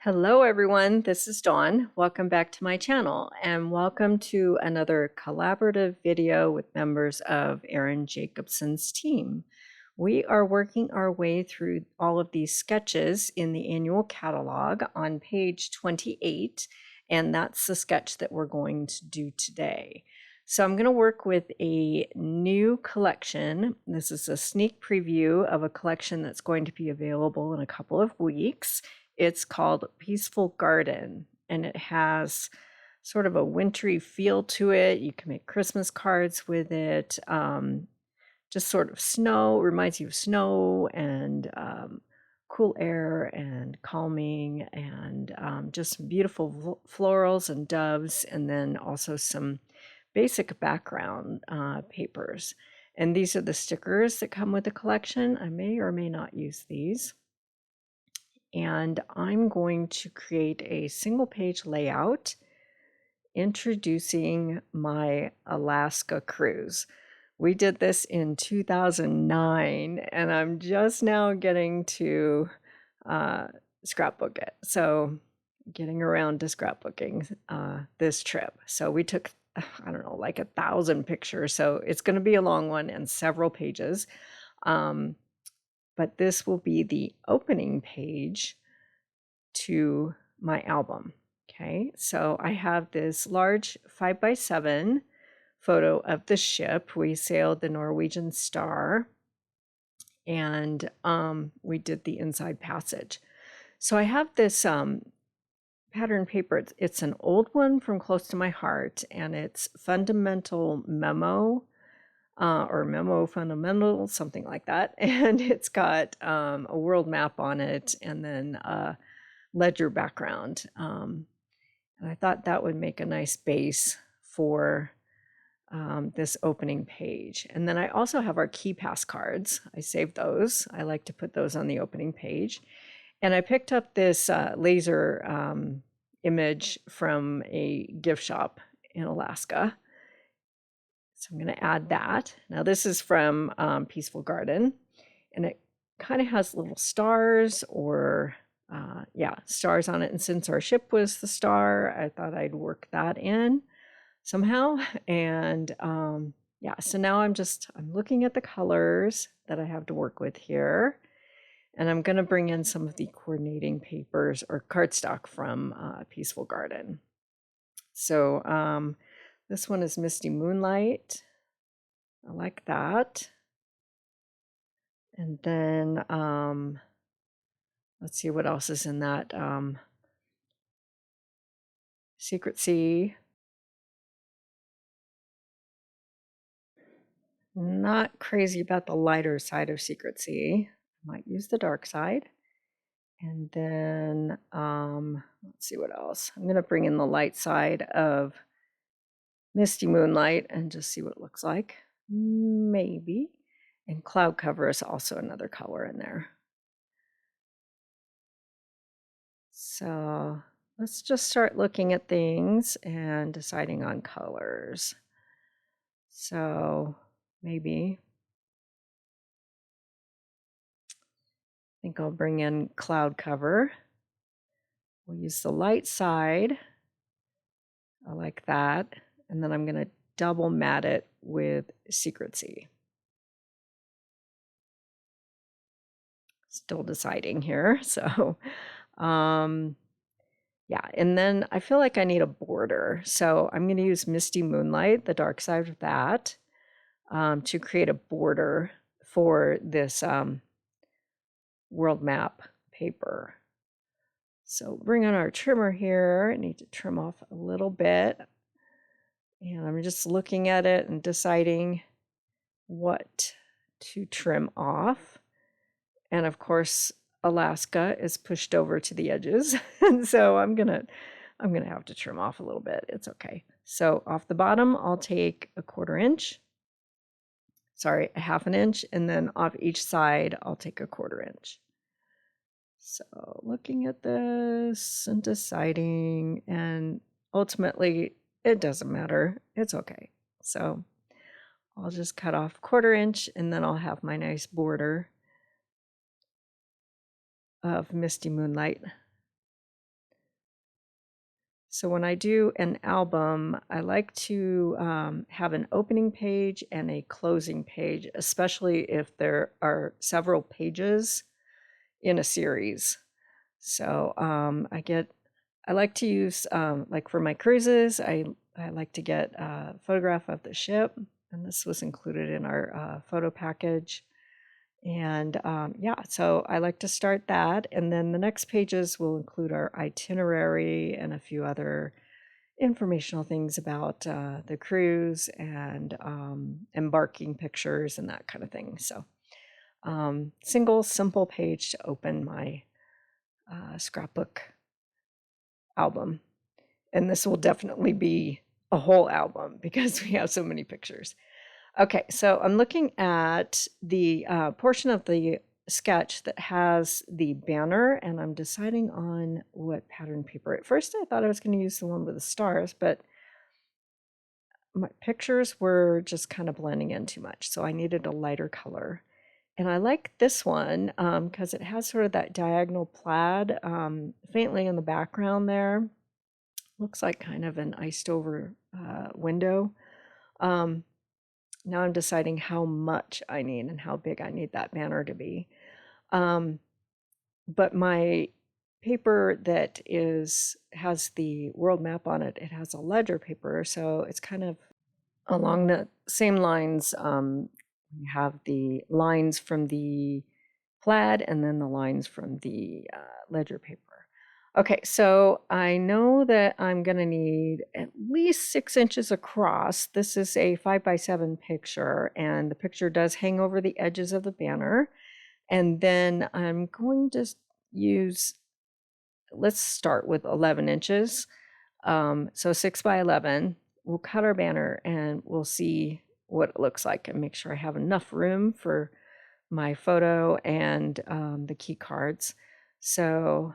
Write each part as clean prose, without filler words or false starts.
Hello everyone, this is Dawn. Welcome back to my channel and welcome to another collaborative video with members of Erin Jacobson's team. We are working our way through all of these sketches in the annual catalog on page 28, and that's the sketch that we're going to do today. So I'm going to work with a new collection. This is a sneak preview of a collection that's going to be available in a couple of weeks. It's called Peaceful Garden, and it has sort of a wintry feel to it. You can make Christmas cards with it. Just sort of snow, reminds you of snow and cool air and calming and just beautiful florals and doves, and then also some basic background papers. And these are the stickers that come with the collection. I may or may not use these. And I'm going to create a single page layout introducing my Alaska cruise. We did this in 2009 and I'm just now getting to scrapbook it. So getting around to scrapbooking this trip. So we took, I don't know, like 1,000 pictures. So it's going to be a long one and several pages. But this will be the opening page to my album. Okay, so I have this large 5x7 photo of the ship. We sailed the Norwegian Star, and we did the inside passage. So I have this pattern paper. It's an old one from close to my heart, and it's Fundamental Memo, or Memo Fundamental, something like that. And it's got a world map on it, and then ledger background. And I thought that would make a nice base for this opening page. And then I also have our key pass cards. I saved those. I like to put those on the opening page. And I picked up this laser image from a gift shop in Alaska. So I'm going to add that. Now this is from Peaceful Garden, and it kind of has little stars or stars on it. And since our ship was the star, I thought I'd work that in somehow. And so now I'm looking at the colors that I have to work with here. And I'm going to bring in some of the coordinating papers or cardstock from Peaceful Garden. So this one is Misty Moonlight. I like that. And then let's see what else is in that. Secret Sea. Not crazy about the lighter side of Secret Sea. Might use the dark side. And then let's see what else. I'm going to bring in the light side of Misty Moonlight and just see what it looks like. Maybe. And Cloud Cover is also another color in there. So let's just start looking at things and deciding on colors. So maybe I think I'll bring in Cloud Cover. We'll use the light side. I like that. And then I'm going to double mat it with Secret Sea. Still deciding here. So yeah, and then I feel like I need a border. So I'm going to use Misty Moonlight, the dark side of that, to create a border for this world map paper. So bring on our trimmer here. I need to trim off a little bit. And I'm just looking at it and deciding what to trim off. And of course, Alaska is pushed over to the edges. And so I'm gonna have to trim off a little bit. It's okay. So off the bottom, I'll take a 1/4 inch. Sorry, a 1/2 inch. And then off each side, I'll take a 1/4 inch. So looking at this and deciding, and ultimately it doesn't matter. It's okay. So I'll just cut off 1/4 inch and then I'll have my nice border of Misty Moonlight So when I do an album, I like to have an opening page and a closing page, especially if there are several pages in a series. So I like to use, like for my cruises, I like to get a photograph of the ship, and this was included in our photo package. And yeah, so I like to start that. And then the next pages will include our itinerary and a few other informational things about the cruise and embarking pictures and that kind of thing. So single, simple page to open my scrapbook album. And this will definitely be a whole album because we have so many pictures. Okay, so I'm looking at the portion of the sketch that has the banner, and I'm deciding on what pattern paper. At first I thought I was going to use the one with the stars, but my pictures were just kind of blending in too much, so I needed a lighter color. And I like this one because it has sort of that diagonal plaid faintly in the background there. Looks like kind of an iced over window. Now I'm deciding how much I need and how big I need that banner to be. But my paper that has the world map on it, it has a ledger paper, so it's kind of along the same lines. You have the lines from the plaid and then the lines from the ledger paper. Okay, so I know that I'm going to need at least 6 inches across. This is a 5x7 picture, and the picture does hang over the edges of the banner. And then I'm going to use, let's start with 11 inches. So 6 by 11. We'll cut our banner and we'll see what it looks like and make sure I have enough room for my photo and the key cards. So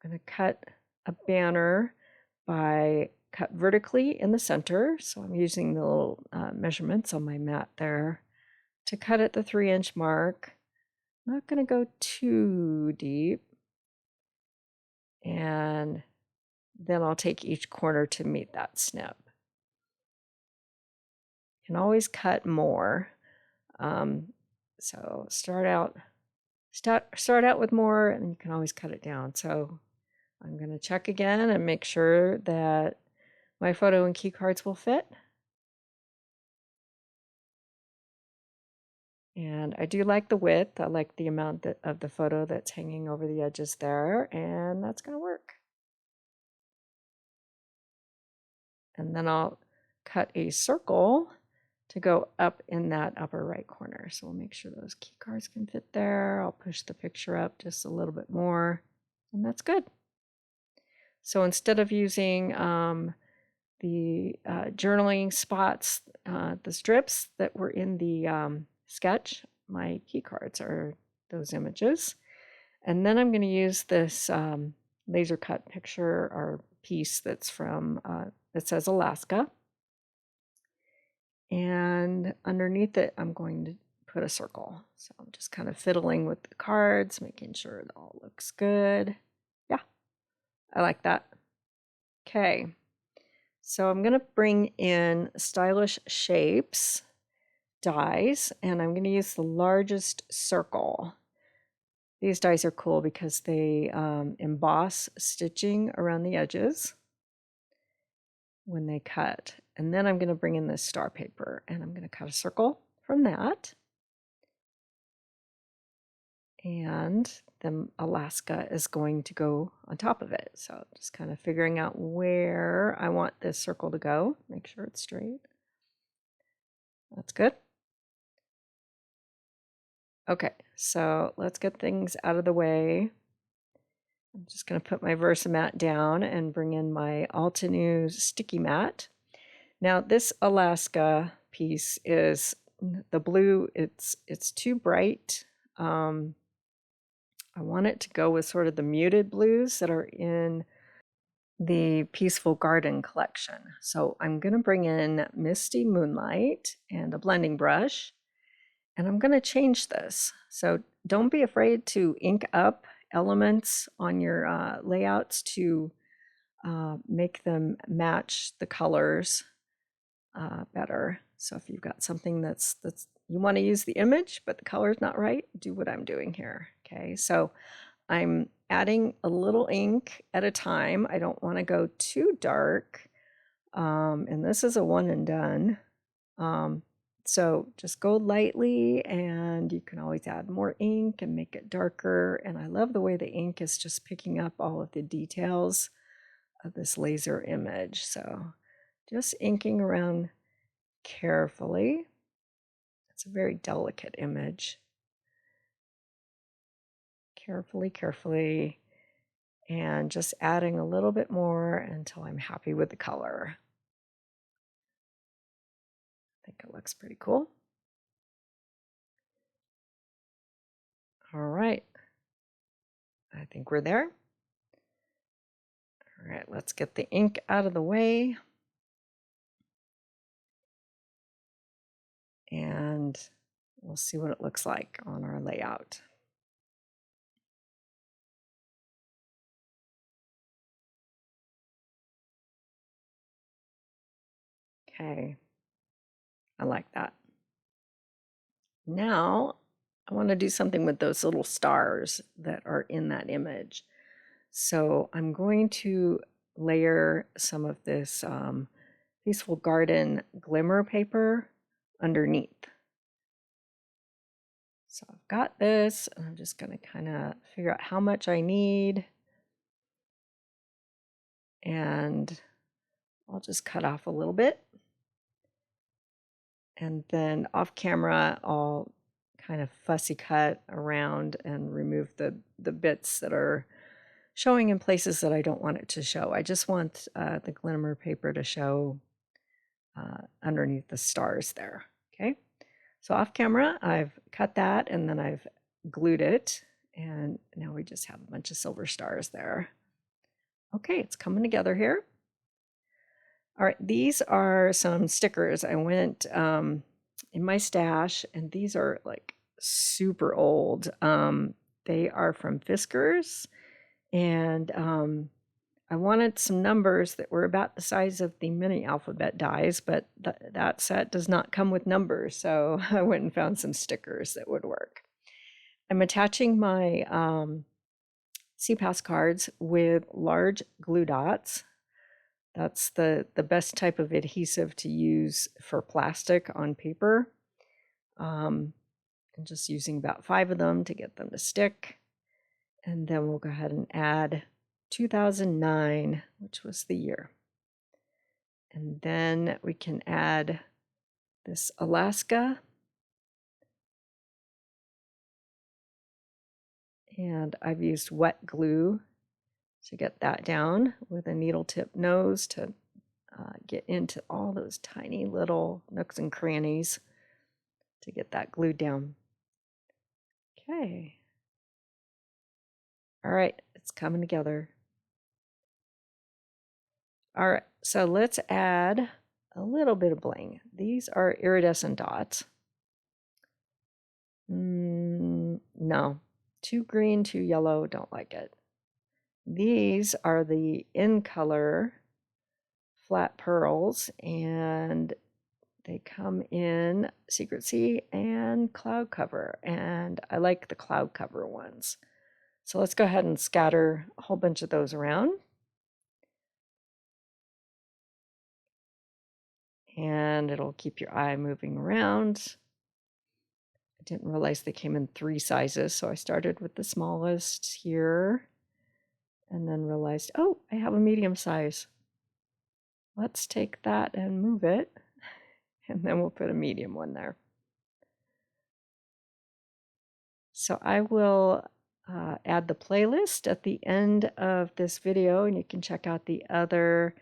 I'm going to cut a banner by cut vertically in the center. So I'm using the little measurements on my mat there to cut at the 3-inch mark. Not going to go too deep. And then I'll take each corner to meet that snip. You can always cut more. So start out with more, and you can always cut it down. So I'm going to check again and make sure that my photo and key cards will fit. And I do like the width. I like the amount of the photo that's hanging over the edges there, and that's going to work. And then I'll cut a circle to go up in that upper right corner. So we'll make sure those key cards can fit there. I'll push the picture up just a little bit more, and that's good. So instead of using the journaling spots, the strips that were in the sketch, my key cards are those images. And then I'm going to use this laser cut picture or piece that's from, that says Alaska. And underneath it, I'm going to put a circle. So I'm just kind of fiddling with the cards, making sure it all looks good. Yeah, I like that. Okay, so I'm going to bring in Stylish Shapes dies, and I'm going to use the largest circle. These dies are cool because they emboss stitching around the edges when they cut. And then I'm going to bring in this star paper, and I'm going to cut a circle from that. And then Alaska is going to go on top of it. So just kind of figuring out where I want this circle to go. Make sure it's straight. That's good. Okay, so let's get things out of the way. I'm just going to put my Versamat down and bring in my Altenew sticky mat. Now this Alaska piece is the blue, it's too bright. I want it to go with sort of the muted blues that are in the Peaceful Garden collection. So I'm going to bring in Misty Moonlight and a blending brush, and I'm going to change this. So don't be afraid to ink up elements on your layouts to make them match the colors better. So if you've got something that's you want to use the image, but the color is not right, do what I'm doing here. Okay, so I'm adding a little ink at a time. I don't want to go too dark. And this is a one and done. So just go lightly, and you can always add more ink and make it darker. And I love the way the ink is just picking up all of the details of this laser image. So just inking around carefully. It's a very delicate image. Carefully, and just adding a little bit more until I'm happy with the color. I think it looks pretty cool. All right. I think we're there. All right, let's get the ink out of the way. And we'll see what it looks like on our layout. Okay, I like that. Now I want to do something with those little stars that are in that image. So I'm going to layer some of this Peaceful Garden glimmer paper underneath. So I've got this, and I'm just going to kind of figure out how much I need. And I'll just cut off a little bit. And then off camera, I'll kind of fussy cut around and remove the bits that are showing in places that I don't want it to show. I just want the glimmer paper to show underneath the stars there. Okay, so off camera, I've cut that, and then I've glued it, and now we just have a bunch of silver stars there. Okay, it's coming together here. All right, these are some stickers. I went in my stash, and these are like super old. They are from Fiskars, and I wanted some numbers that were about the size of the mini alphabet dies, but that set does not come with numbers, so I went and found some stickers that would work. I'm attaching my CPAS cards with large glue dots. That's the best type of adhesive to use for plastic on paper. I'm just using about 5 of them to get them to stick. And then we'll go ahead and add 2009, which was the year. And then we can add this Alaska. And I've used wet glue to get that down with a needle tip nose to get into all those tiny little nooks and crannies to get that glued down. Okay. All right, it's coming together. All right, so let's add a little bit of bling. These are iridescent dots. No, too green, too yellow, don't like it. These are the in color flat pearls, and they come in Secret Sea and Cloud Cover, and I like the Cloud Cover ones. So let's go ahead and scatter a whole bunch of those around. And it'll keep your eye moving around. I didn't realize they came in 3 sizes, so I started with the smallest here and then realized, oh, I have a medium size. Let's take that and move it, and then we'll put a medium one there. So I will add the playlist at the end of this video, and you can check out the other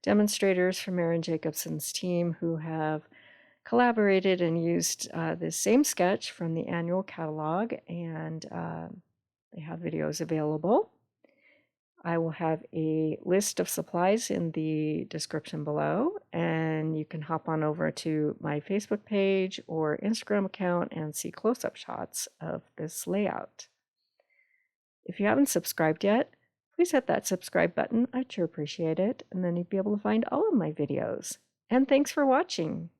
demonstrators from Erin Jacobson's team who have collaborated and used this same sketch from the annual catalog, and they have videos available. I will have a list of supplies in the description below, and you can hop on over to my Facebook page or Instagram account and see close-up shots of this layout. If you haven't subscribed yet, please hit that subscribe button. I'd sure appreciate it. And then you'd be able to find all of my videos. And thanks for watching.